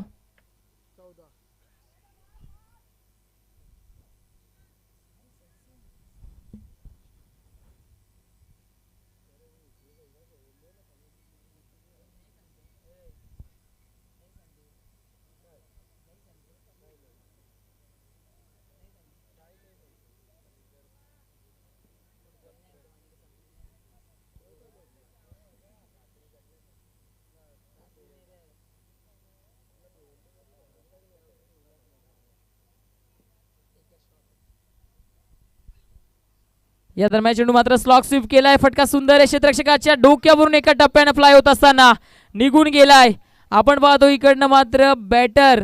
या दरम्यान चेंडू मात्र स्लॉक स्वीप केलाय. फटका सुंदर आहे. क्षेत्ररक्षकाच्या डोक्यावरून एका टप्प्याने फ्लाय होत असताना निघून गेलाय. आपण पाहतो इकडनं मात्र बॅटर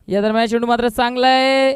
या दरम्यान चेंडू मात्र चांगला आहे.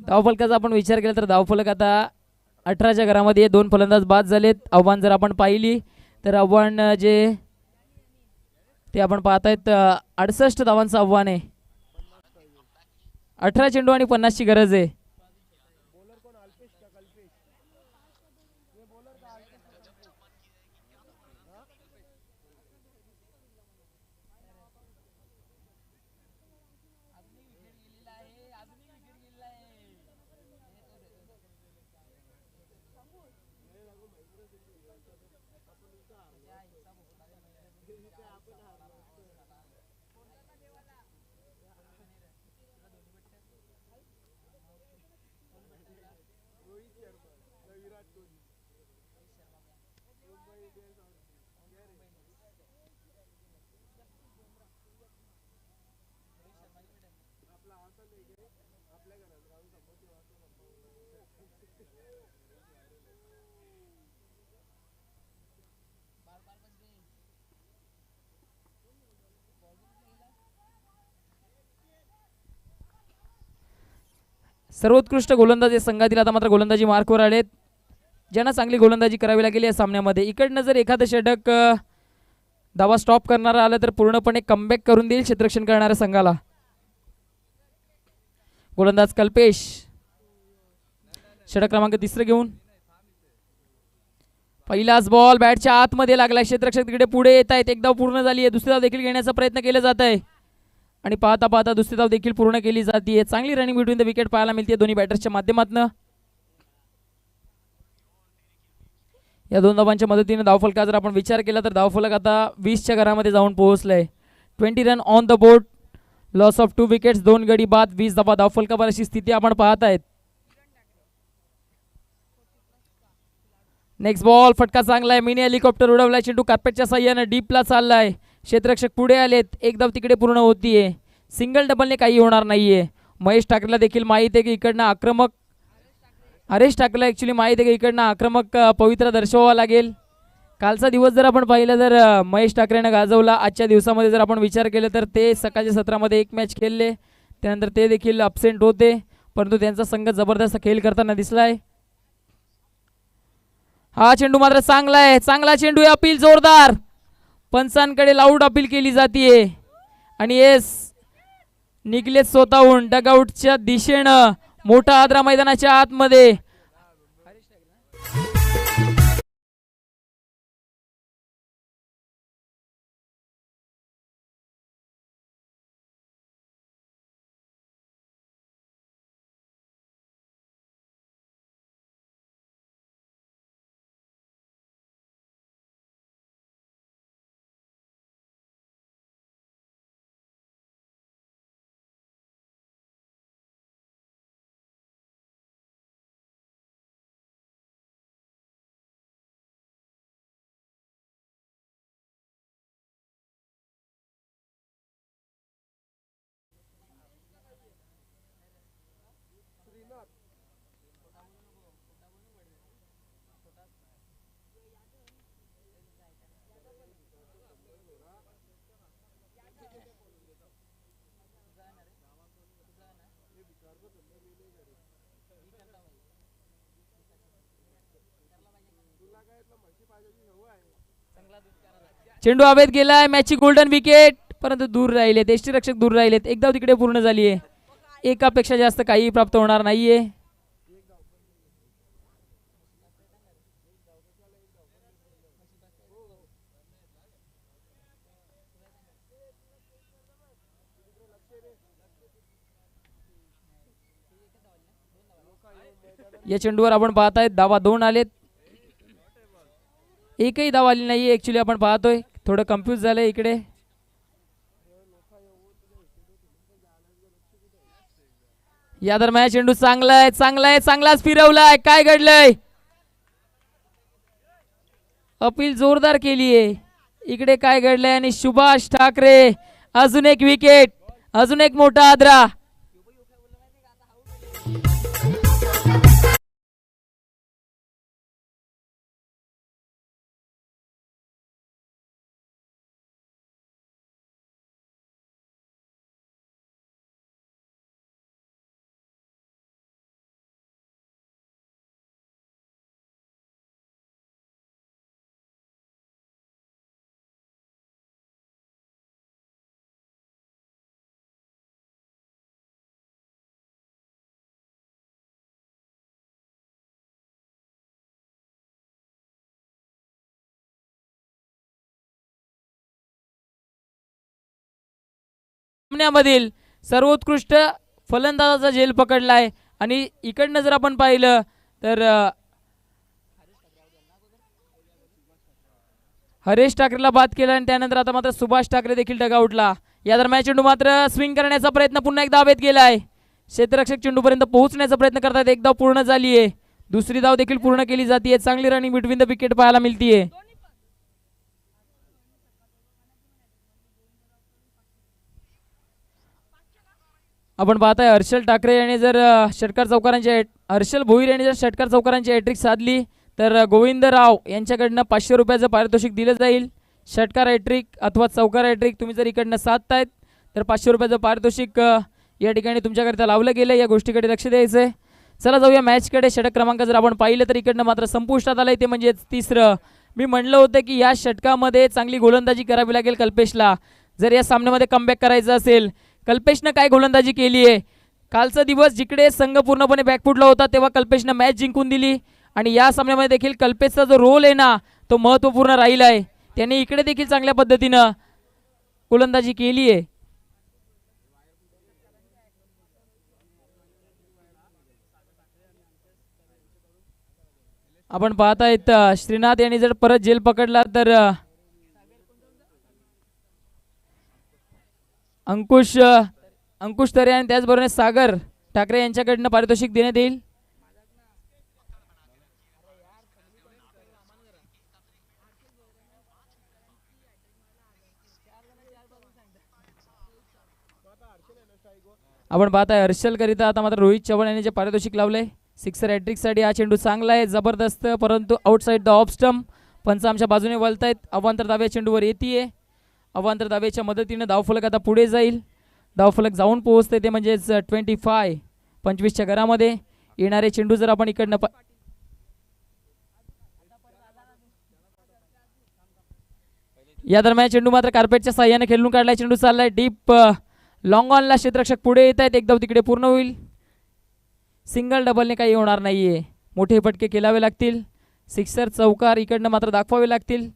धावफलकाचा आपण विचार केला तर धावफलक आता 18च्या घरामध्ये 2 फलंदाज बाद झालेत. आव्हान जर आपण पाहिली तर आव्हान जे ते आपण पाहतायत 68 धावांचं आव्हान आहे. 18 चेंडू आणि 50ची गरज आहे. सर्वोत्कृष्ट गोलंदाज या संघातील आता मात्र गोलंदाजी मार्कवर आलेत. ज्यांना चांगली गोलंदाजी करावी लागेल या सामन्यामध्ये. इकडनं जर एखादं षटक धावा स्टॉप करणारा आलं तर पूर्णपणे कमबॅक करून देईल क्षेत्ररक्षण करणाऱ्या संघाला. गोलंदाज कल्पेश षटक क्रमांक 3 घेऊन पहिलाच बॉल बॅटच्या आतमध्ये लागला. क्षेत्ररक्षक तिकडे पुढे येत आहेत. एक धाव पूर्ण झाली आहे. दुसरी धाव देखील घेण्याचा प्रयत्न केला जात आहे आणि पाहता पाहता दुसरी धाव देखील पूर्ण केली जाते. चांगली रनिंग बिटवीन द विकेट पाहायला मिळते दोन्ही बॅटर्सच्या माध्यमातून. या 2 धावांच्या मदतीने धावफलका जर आपण विचार केला तर धावफलक आता 20च्या घरामध्ये जाऊन पोहोचलंय. 20 run on the board. Loss of 2 wickets 2 गडी बाद 20 धावा धावफलकावर अशी स्थिती आपण पाहत आहेत. नेक्स्ट बॉल फटका चांगला आहे. मिनी हेलिकॉप्टर उडवलाय. चेंडू कार्पेटच्या साह्याने डीपला चाललाय. क्षेत्ररक्षक पुढे आलेत. एक धाव तिकडे पूर्ण होतीये. सिंगल डबलने काही होणार नाहीये. महेश ठाकरेला देखील माहित आहे की इकडनं आक्रमक हरेश ठाकरेला ॲक्च्युली माहित आहे की इकडनं आक्रमक पवित्रा दर्शवावा लागेल. कालचा दिवस जर आपण पाहिला तर महेश ठाकरेनं गाजवला. आजच्या दिवसामध्ये जर आपण विचार केला तर ते सकाळच्या सत्रामध्ये 1 मॅच खेळले. त्यानंतर ते देखील अब्सेंट होते परंतु त्यांचा संघ जबरदस्त खेळ करताना दिसलाय. हा चेंडू मात्र चांगला आहे. चांगला चेंडू आहे. अपील जोरदार पंचांकडे लाऊड अपील केली जाते आणि येस निघलेत स्वतःहून डगआउटच्या दिशेनं. मोठा आद्रा मैदानाच्या आतमध्ये चेंडू हवेत गेलाय, मॅचची गोल्डन विकेट, परंतु दूर राहिलेत, यष्टीरक्षक दूर राहिलेत. एक धाव तिकडे पूर्ण झाली आहे. एकापेक्षा जास्त काही प्राप्त होणार नाहीये. या चेंडूवर आपण पाहतायत धावा 2 आलेत, एकही धाव आली नाही. ऍक्च्युली आपण पाहतोय थोडं कन्फ्यूज झालंय इकडे. या दरम्यान चेंडू चांगलाच फिरवलाय. काय घडलंय? अपील जोरदार केलीये. इकडे काय घडलंय? आणि सुभाष ठाकरे अजून एक विकेट, अजून एक मोठा आदरा. सामन्यामधील सर्वोत्कृष्ट फलंदाजाचा झेल पकडलाय. आणि इकडनं जर आपण पाहिलं तर हरेश ठाकरेला बाद केला आणि त्यानंतर आता मात्र सुभाष ठाकरे देखील डगआउटला. या दरम्यान चेंडू मात्र स्विंग करण्याचा प्रयत्न पुन्हा एकदा हवेत गेलाय. क्षेत्ररक्षक चेंडूपर्यंत पोहोचण्याचा प्रयत्न करतात. एक धाव पूर्ण झाली आहे, दुसरी धाव देखील पूर्ण केली जाते. चांगली रनिंग बिटवीन द विकेट पाहायला मिळतीये. आपण पाहताय हर्षल ठाकरे यांनी जर षटकार चौकारांची हर्षल भोईर यांनी जर षटकार चौकारांची हॅट्रिक साधली तर गोविंदराव यांच्याकडनं 500 रुपयाचं पारितोषिक दिलं जाईल. षटकार हॅट्रिक अथवा चौकार हॅट्रिक तुम्ही जर इकडनं साधतायत तर 500 रुपयाचं पारितोषिक या ठिकाणी तुमच्याकरिता लावलं गेलं. या गोष्टीकडे लक्ष द्यायचं आहे. चला जाऊया मॅचकडे. षटक क्रमांक जर आपण पाहिलं तर इकडनं मात्र संपुष्टात आलंय, ते म्हणजे तिसरं. मी म्हणलं होतं की या षटकामध्ये चांगली गोलंदाजी करावी लागेल कल्पेशला जर या सामन्यामध्ये कमबॅक करायचं असेल. कल्पेशनं काय गोलंदाजी केली आहे. कालचा दिवस जिकडे संघ पूर्णपणे बॅकफुटला होता तेव्हा कल्पेशनं मॅच जिंकून दिली आणि या सामन्यामध्ये देखील कल्पेशचा जो रोल आहे ना तो महत्त्वपूर्ण राहिला आहे. त्याने इकडे देखील चांगल्या पद्धतीनं गोलंदाजी केली आहे. आपण पाहतायत श्रीनाथ यांनी जर परत झेल पकडला तर अंकुश तरे आणि त्याचबरोबर सागर ठाकरे यांच्याकडनं पारितोषिक देण्यात येईल. आपण पाहताय हर्षल करिता आता मात्र रोहित चव्हाण यांनी जे पारितोषिक लावलंय सिक्सर हॅट्रिकसाठी. हा चेंडू चांगला आहे, जबरदस्त, परंतु आउटसाइड द ऑफ स्टंप. पंच आमच्या बाजूने वळतायत. अवांतर धावे चेंडूवर येतीये. अवांतर धावेच्या मदतीने धावफलक आता पुढे जाईल. धावफलक जाऊन पोहोचते ते म्हणजेच 25च्या घरामध्ये. येणारे चेंडू जर आपण इकडनं या दरम्यान चेंडू मात्र कार्पेटच्या साह्याने खेळून काढलाय. चेंडू चाललाय डीप लॉंग ऑनला. क्षेत्ररक्षक पुढे येत आहेत. एक धाव तिकडे पूर्ण होईल. सिंगल डबलने काही होणार नाहीये. मोठे फटके खेळावे लागतील. सिक्सर चौकार इकडनं मात्र दाखवावे लागतील.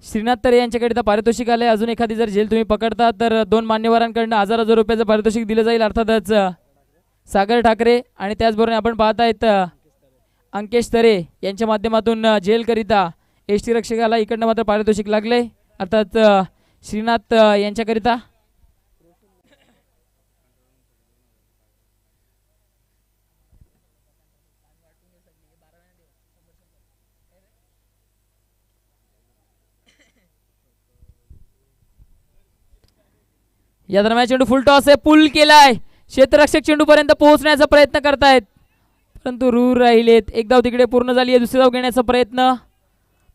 श्रीनाथ तरे यांच्याकडे पारितोषिक आलंय. अजून एखादी जर झेल तुम्ही पकडता तर 2 मान्यवरांकडनं 1000 रुपयाचं पारितोषिक दिलं जाईल. अर्थातच सागर ठाकरे आणि त्याचबरोबर आपण पाहतायत अंकेश तरे यांच्या माध्यमातून झेलकरिता यष्टीरक्षकाला इकडनं मात्र पारितोषिक लागलंय. अर्थात श्रीनाथ यांच्याकरिता. या दरम्यान चेंडू फुल टॉस आहे, पुल केलाय. क्षेत्ररक्षक चेंडू पर्यंत पोहोचण्याचा प्रयत्न करतायत परंतु रूर राहिलेत. एक धाव तिकडे पूर्ण झाली आहे. दुसरी धाव घेण्याचा प्रयत्न.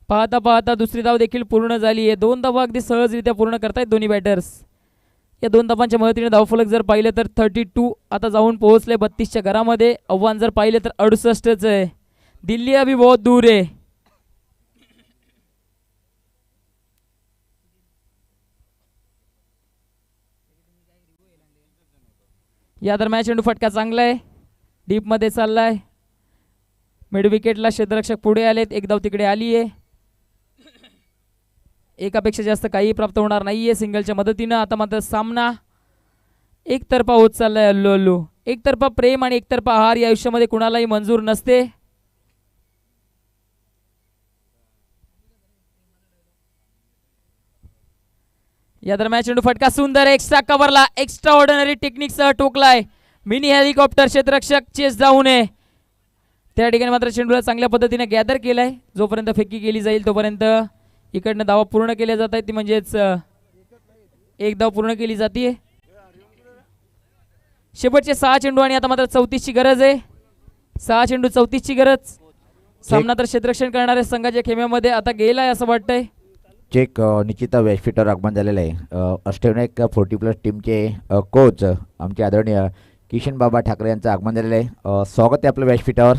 पाहता पाहता दुसरी धाव देखील पूर्ण झाली आहे. 2 धावा अगदी सहजरित्या पूर्ण करतायत दोन्ही बॅटर्स. या 2 धावांच्या मदतीने धावफलक जर पाहिलं तर 32 आता जाऊन पोहोचले 32च्या घरामध्ये. आव्हान जर पाहिलं तर 68च आहे. दिल्ली अभी बहुत दूर आहे. या दरम्यान चेंडू फटका चांगला आहे, डीप मध्ये चाललाय. मिड विकेटला क्षेत्ररक्षक पुढे आलेत. एक धाव तिकडे आली आहे. एकापेक्षा जास्त काही प्राप्त होणार नाहीये सिंगलच्या मदतीनं. आता मात्र सामना एकतर्फा होत चाललाय. हल्लू हल्लू एकतर्फा प्रेम आणि एकतर्फा हार या आयुष्यामध्ये कुणालाही मंजूर नसते. या दरम्यान चेंडू फटका सुंदर एक्स्ट्रा कव्हरला एक्स्ट्रा ऑर्डिनरी टेक्निकसह टोकलाय. मिनी हेलिकॉप्टर क्षेत्ररक्षक चेस जाऊ नये त्या ठिकाणी मात्र चेंडूला चांगल्या पद्धतीने गॅदर केलाय. जोपर्यंत फेकी केली जाईल तोपर्यंत इकडनं धावा पूर्ण केल्या जात आहेत. ती म्हणजेच एक धाव पूर्ण केली जाते. शेवटचे 6 चेंडू आणि आता मात्र 34ची गरज आहे. 6 चेंडू 34ची गरज. सामना तर क्षेत्ररक्षण करणाऱ्या संघाच्या खेम्यामध्ये आता गेलाय असं वाटतंय. चेक निश्चित व्यासपीठावर आगमन झालेलं आहे. अष्टविनायक 40+ टीमचे कोच आमचे आदरणीय किशन बाबा ठाकरे यांचं आगमन झालेलं आहे. स्वागत आहे आपलं व्यासपीठावर.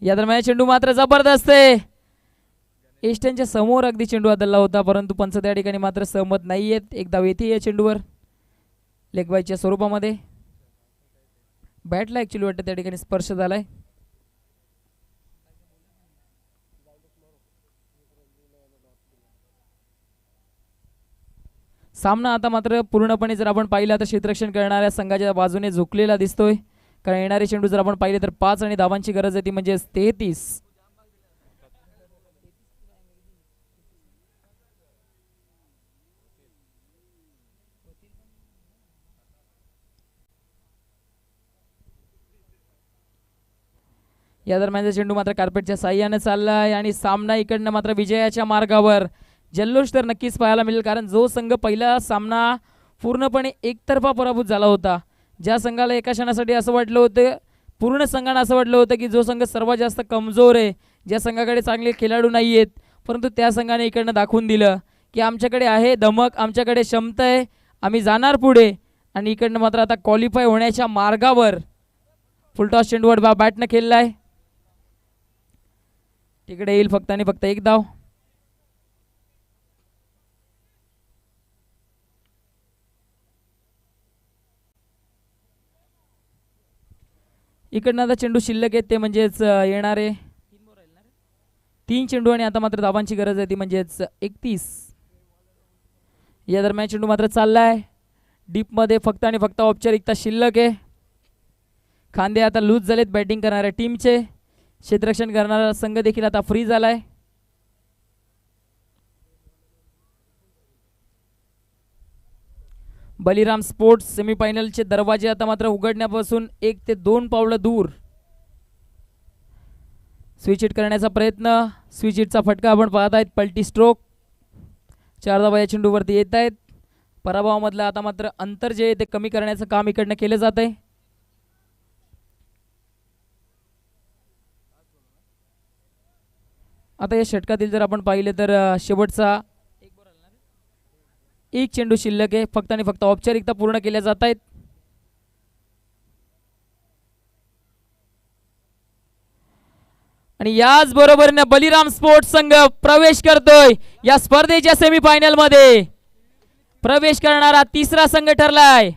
या दरम्यान चेंडू मात्र जबरदस्त आहे. ईस्टर्नच्या समोर अगदी चेंडू आदळला होता परंतु पंच त्या ठिकाणी मात्र सहमत नाही आहेत. एक धाव येते या चेंडूवर लेगबाईच्या स्वरूपामध्ये. बॅटला ॲक्च्युली वाटतं त्या ठिकाणी स्पर्श झालाय. सामना आता मात्र पूर्णपणे जर आपण पाहिला तर क्षेत्ररक्षण करणाऱ्या संघाच्या बाजूने झुकलेला दिसतोय. कारण येणारे चेंडू जर आपण पाहिले तर 5 आणि धावांची गरज आहे ती म्हणजे 33. या दरम्यानचा चेंडू मात्र कार्पेटच्या साह्याने चाललाय आणि सामना इकडनं मात्र विजयाच्या मार्गावर. जल्लोष तर नक्कीच पाहायला मिळेल कारण जो संघ पहिला सामना पूर्णपणे एकतर्फा पराभूत झाला होता, ज्या संघाला एका क्षणासाठी असं वाटलं होतं, पूर्ण संघानं असं वाटलं होतं की जो संघ सर्वात जास्त कमजोर आहे, ज्या संघाकडे चांगले खेळाडू नाही आहेत, परंतु त्या संघाने इकडनं दाखवून दिलं की आमच्याकडे आहे धमक, आमच्याकडे क्षमता आहे, आम्ही जाणार पुढे. आणि इकडनं मात्र आता क्वालिफाय होण्याच्या मार्गावर फुलटॉस चेंडूवर बॅटनं खेळलाय. तिकडे येईल फक्त आणि फक्त एक धाव. इकडनं आता चेंडू शिल्लक आहेत ते म्हणजेच येणारे 3 चेंडू आणि आता मात्र धावांची गरज आहे ती म्हणजेच 31. या दरम्यान चेंडू मात्र चाललाय डीपमध्ये फक्त आणि फक्त औपचारिकता शिल्लक आहे. खांदे आता लूज झालेत बॅटिंग करणाऱ्या टीमचे. क्षेत्ररक्षण करणारा संघ देखील आता फ्री झालाय. बलिराम स्पोर्ट्स सेमीफायनलचे दरवाजे आता मात्र उघडण्यापासून 1 ते 2 पावलं दूर. स्विच हिट करण्याचा प्रयत्न, स्विच हिटचा फटका आपण पाहत आहेत. पलटी स्ट्रोक, 4 धावा या चेंडूवरती येत आहेत. पराभवामधलं आता मात्र अंतर जे आहे ते कमी करण्याचं काम इकडनं केलं जात आहे. आता या षटकातील जर आपण पाहिले तर शेवटचा एक चेंडू शिल्लक आहे. फक्त आणि फक्त औपचारिकता पूर्ण केल्या जात आहेत. आणि याच बरोबरीने बलिराम स्पोर्ट्स संघ प्रवेश करतोय या स्पर्धेच्या सेमीफायनल मध्ये. प्रवेश करणारा 3रा संघ ठरलाय.